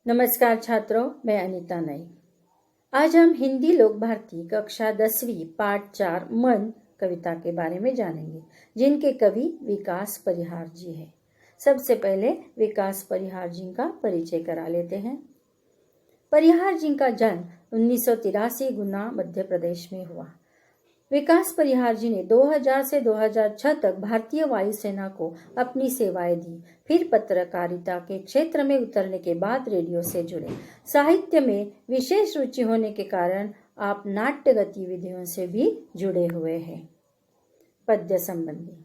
नमस्कार छात्रों, मैं अनीता नई। आज हम हिंदी लोक भारती कक्षा 10वीं पाठ 4 मन कविता के बारे में जानेंगे, जिनके कवि विकास परिहार जी हैं। सबसे पहले विकास परिहार जी का परिचय करा लेते हैं। परिहार जी का जन्म 1983 गुना मध्य प्रदेश में हुआ। विकास परिहार जी ने 2000 से 2006 तक भारतीय वायुसेना को अपनी सेवाएं दी। फिर पत्रकारिता के क्षेत्र में उतरने के बाद रेडियो से जुड़े। साहित्य में विशेष रुचि होने के कारण आप नाट्य गतिविधियों से भी जुड़े हुए हैं। पद्य संबंधी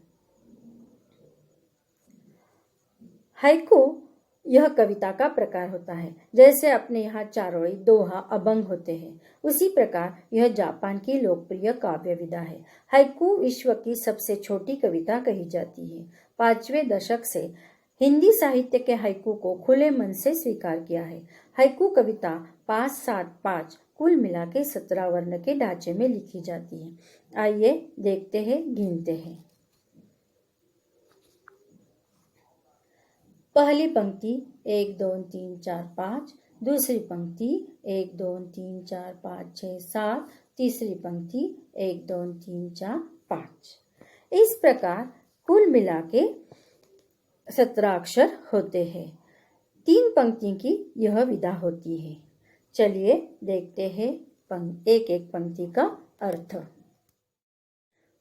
हाइकू यह कविता का प्रकार होता है। जैसे अपने यहाँ चारोळी, दोहा, अभंग होते हैं, उसी प्रकार यह जापान की लोकप्रिय काव्य विधा है। हाइकू विश्व की सबसे छोटी कविता कही जाती है। 5वें दशक से हिंदी साहित्य के हाइकू को खुले मन से स्वीकार किया है। हाइकू कविता 5-7-5 कुल मिला के 17 वर्ण के ढांचे में लिखी जाती है। आइए देखते हैं, गिनते हैं। पहली पंक्ति 1 2 3 4 5, दूसरी पंक्ति 1 2 3 4 5 6 7, तीसरी पंक्ति 1 2 3 4 5। इस प्रकार कुल मिला के 17 अक्षर होते हैं। 3 पंक्ति की यह विधा होती है। चलिए देखते हैं एक एक पंक्ति का अर्थ।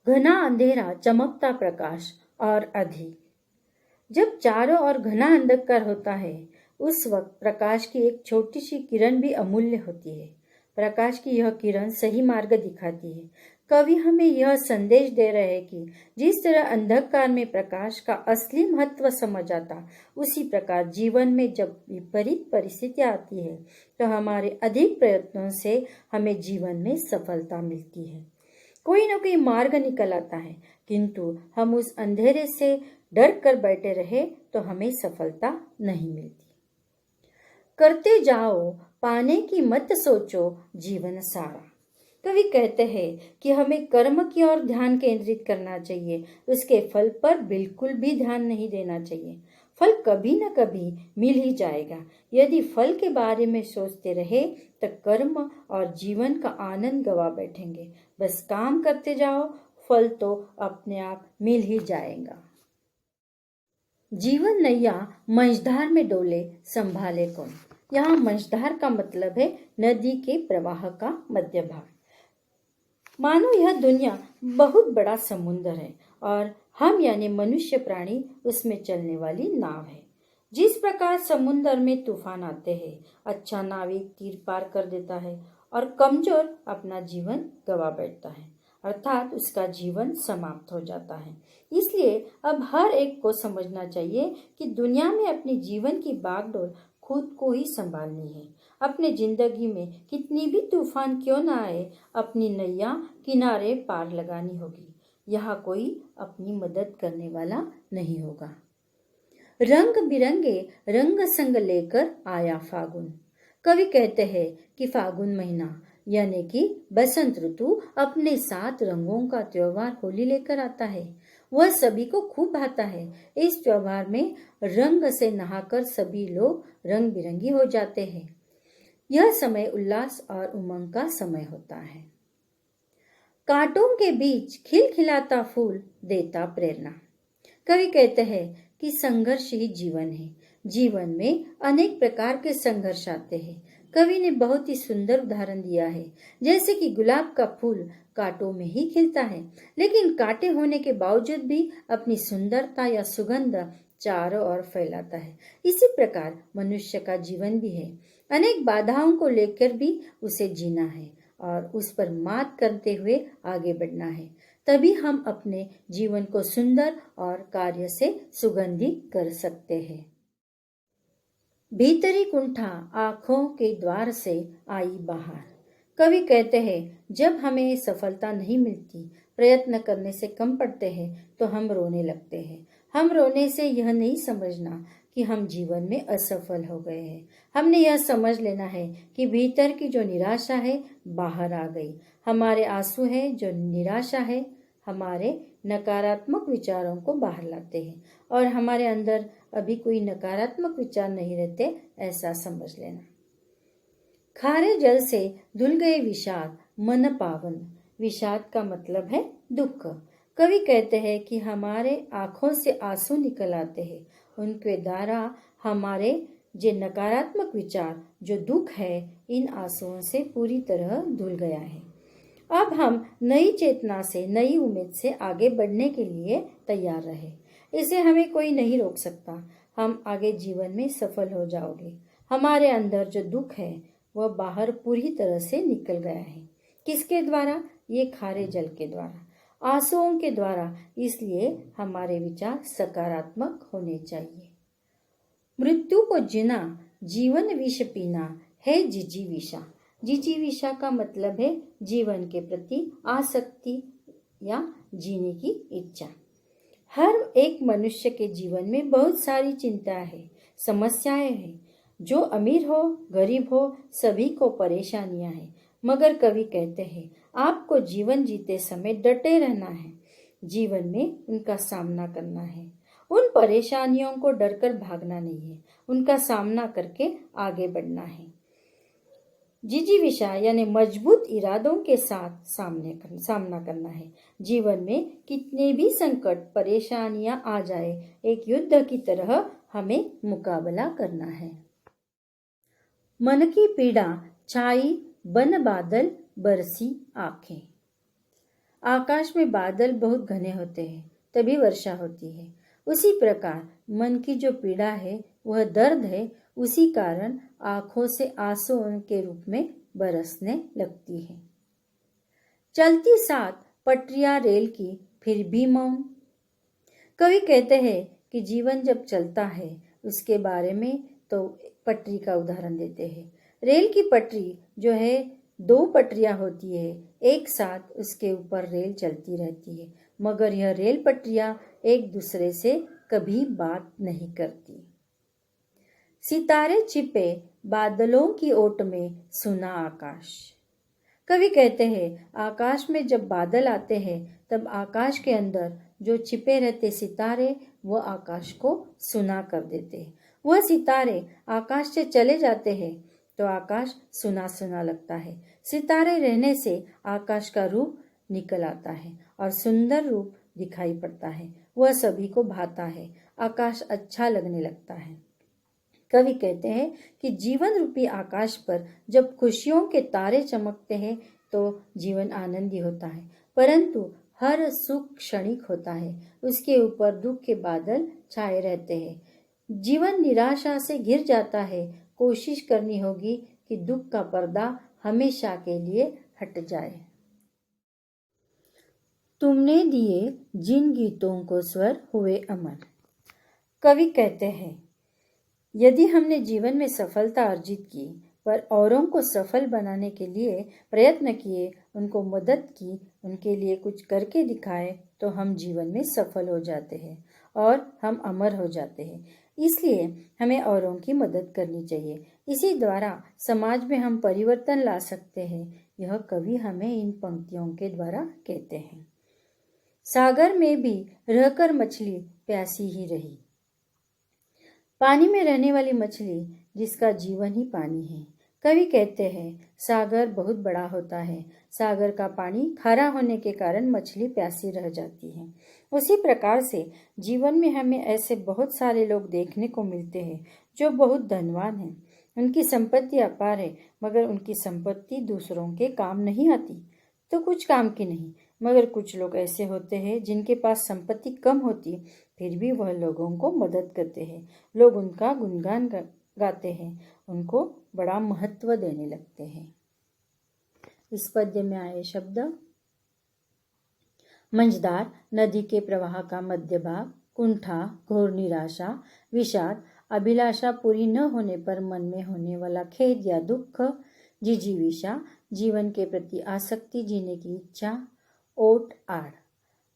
घना अंधेरा, चमकता प्रकाश और अधिक। जब चारों ओर घना अंधकार होता है, उस वक्त प्रकाश की एक छोटी सी किरण भी अमूल्य होती है। प्रकाश की यह किरण सही मार्ग दिखाती है। कवि हमें यह संदेश दे रहे हैं कि जिस तरह अंधकार में प्रकाश का असली महत्व समझ आता, उसी प्रकार जीवन में जब विपरीत परिस्थितियां आती है, तो हमारे अधिक प्रयत्नों से हमें जीवन में सफलता मिलती है। कोई न कोई मार्ग निकल आता है, किंतु हम उस अंधेरे से डर कर बैठे रहे तो हमें सफलता नहीं मिलती। करते जाओ, पाने की मत सोचो, जीवन सारा। कवि कहते हैं कि हमें कर्म की ओर ध्यान केंद्रित करना चाहिए, उसके फल पर बिल्कुल भी ध्यान नहीं देना चाहिए। फल कभी न कभी मिल ही जाएगा। यदि फल के बारे में सोचते रहे तो कर्म और जीवन का आनंद गवा बैठेंगे। बस काम करते जाओ, फल तो अपने आप मिल ही जाएगा। जीवन नैया मंझधार में डोले, संभाले कौन। यहाँ मंझधार का मतलब है नदी के प्रवाह का मध्य भाग। मानो यह दुनिया बहुत बड़ा समुद्र है और हम यानी मनुष्य प्राणी उसमें चलने वाली नाव है। जिस प्रकार समुद्र में तूफान आते हैं, अच्छा नाविक तीर पार कर देता है और कमजोर अपना जीवन गवा बैठता है, अर्थात उसका जीवन समाप्त हो जाता है। इसलिए अब हर एक को समझना चाहिए कि दुनिया में अपनी जीवन की बागडोर खुद को ही संभालनी है। अपने जिंदगी में कितनी भी तूफान क्यों ना आए, अपनी नैया किनारे पार लगानी होगी। यहाँ कोई अपनी मदद करने वाला नहीं होगा। रंग बिरंगे रंग संग लेकर आया फागुन। कवि कहते हैं कि फागुन महीना यानी कि बसंत ऋतु अपने 7 रंगों का त्योहार होली लेकर आता है। वह सभी को खूब भाता है। इस त्योहार में रंग से नहाकर सभी लोग रंग बिरंगी हो जाते हैं। यह समय उल्लास और उमंग का समय होता है। कांटों के बीच खिलखिलाता फूल देता प्रेरणा। कवि कहते हैं कि संघर्ष ही जीवन है। जीवन में अनेक प्रकार के संघर्ष आते हैं। कवि ने बहुत ही सुंदर उदाहरण दिया है, जैसे कि गुलाब का फूल कांटों में ही खिलता है, लेकिन कांटे होने के बावजूद भी अपनी सुंदरता या सुगंध चारों ओर फैलाता है। इसी प्रकार मनुष्य का जीवन भी है। अनेक बाधाओं को लेकर भी उसे जीना है और उस पर मात करते हुए आगे बढ़ना है। तभी हम अपने जीवन को सुंदर और कार्य से सुगंधित कर सकते हैं। भीतरी कुंठा आंखों के द्वार से आई बाहर। कवि कहते हैं जब हमें सफलता नहीं मिलती, प्रयत्न करने से कम पड़ते हैं, तो हम रोने लगते हैं। हम रोने से यह नहीं समझना कि हम जीवन में असफल हो गए हैं। हमने यह समझ लेना है कि भीतर की जो निराशा है बाहर आ गई। हमारे आंसू है जो निराशा है हमारे नकारात्मक विचारों को बाहर लाते हैं और हमारे अंदर अभी कोई नकारात्मक विचार नहीं रहते, ऐसा समझ लेना। खारे जल से धुल गए विषाद मन पावन। विषाद का मतलब है दुख। कवि कहते हैं कि हमारे आंखों से आंसू निकल आते हैं, उनके द्वारा हमारे जो नकारात्मक विचार, जो दुख है, इन आंसुओं से पूरी तरह धुल गया है। अब हम नई चेतना से, नई उम्मीद से आगे बढ़ने के लिए तैयार रहे। इसे हमें कोई नहीं रोक सकता। हम आगे जीवन में सफल हो जाओगे। हमारे अंदर जो दुख है वह बाहर पूरी तरह से निकल गया है। किसके द्वारा? ये खारे जल के द्वारा, आंसुओं के द्वारा। इसलिए हमारे विचार सकारात्मक होने चाहिए। मृत्यु को जीना, जीवन विष पीना है जिजीविषा। जिजीविषा का मतलब है जीवन के प्रति आसक्ति या जीने की इच्छा। हर एक मनुष्य के जीवन में बहुत सारी चिंता है, समस्याएं हैं। जो अमीर हो, गरीब हो, सभी को परेशानियां हैं। मगर कवि कहते हैं आपको जीवन जीते समय डटे रहना है। जीवन में उनका सामना करना है। उन परेशानियों को डरकर भागना नहीं है, उनका सामना करके आगे बढ़ना है। जिजीविषा यानी मजबूत इरादों के साथ सामना करना है। जीवन में कितने भी संकट, परेशानियां आ जाए, एक युद्ध की तरह हमें मुकाबला करना है। मन की पीड़ा छाई बन बादल बरसी आंखें। आकाश में बादल बहुत घने होते हैं, तभी वर्षा होती है। उसी प्रकार मन की जो पीड़ा है, वह दर्द है, उसी कारण आंखों से आंसुओं के रूप में बरसने लगती है। चलती साथ पटरियां रेल की, फिर भी मौन। कवि कहते हैं कि जीवन जब चलता है, उसके बारे में तो पटरी का उदाहरण देते हैं। रेल की पटरी जो है, दो पटरियां होती है, एक साथ उसके ऊपर रेल चलती रहती है, मगर यह रेल पटरियां एक दूसरे से कभी बात नहीं करती। सितारे छिपे बादलों की ओट में सुना आकाश। कवि कहते हैं आकाश में जब बादल आते हैं, तब आकाश के अंदर जो छिपे रहते सितारे वह आकाश को सुना कर देते हैं। वह सितारे आकाश से चले जाते हैं तो आकाश सुना सुना लगता है। सितारे रहने से आकाश का रूप निकल आता है और सुंदर रूप दिखाई पड़ता है। वह सभी को भाता है, आकाश अच्छा लगने लगता है। कवि कहते हैं कि जीवन रूपी आकाश पर जब खुशियों के तारे चमकते हैं तो जीवन आनंदी होता है, परंतु हर सुख क्षणिक होता है, उसके ऊपर दुख के बादल छाए रहते हैं। जीवन निराशा से घिर जाता है। कोशिश करनी होगी कि दुख का पर्दा हमेशा के लिए हट जाए। तुमने दिए जिन गीतों को स्वर हुए अमर। कवि कहते हैं यदि हमने जीवन में सफलता अर्जित की, पर औरों को सफल बनाने के लिए प्रयत्न किए, उनको मदद की, उनके लिए कुछ करके दिखाए, तो हम जीवन में सफल हो जाते हैं और हम अमर हो जाते हैं। इसलिए हमें औरों की मदद करनी चाहिए। इसी द्वारा समाज में हम परिवर्तन ला सकते हैं। यह कवि हमें इन पंक्तियों के द्वारा कहते हैं। सागर में भी रहकर मछली प्यासी ही रही। पानी में रहने वाली मछली जिसका जीवन ही पानी है। कवि कहते हैं सागर बहुत बड़ा होता है, सागर का पानी खारा होने के कारण मछली प्यासी रह जाती है। उसी प्रकार से जीवन में हमें ऐसे बहुत सारे लोग देखने को मिलते हैं जो बहुत धनवान हैं, उनकी संपत्ति अपार है, मगर उनकी संपत्ति दूसरों के काम नहीं आती तो कुछ काम की नहीं। मगर कुछ लोग ऐसे होते हैं जिनके पास संपत्ति कम होती, फिर भी वह लोगों को मदद करते हैं, लोग उनका गुणगान गाते हैं, उनको बड़ा महत्व देने लगते हैं। इस पद्य में आए शब्द मंझधार नदी के प्रवाह का मध्य भाग, कुंठा घोर निराशा, विषाद अभिलाषा पूरी न होने पर मन में होने वाला खेद या दुख, जिजीविषा जीवन के प्रति आसक्ति, जीने की इच्छा, ओट आड़।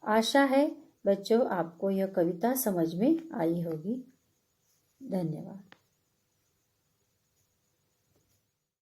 आशा है बच्चों आपको यह कविता समझ में आई होगी। धन्यवाद।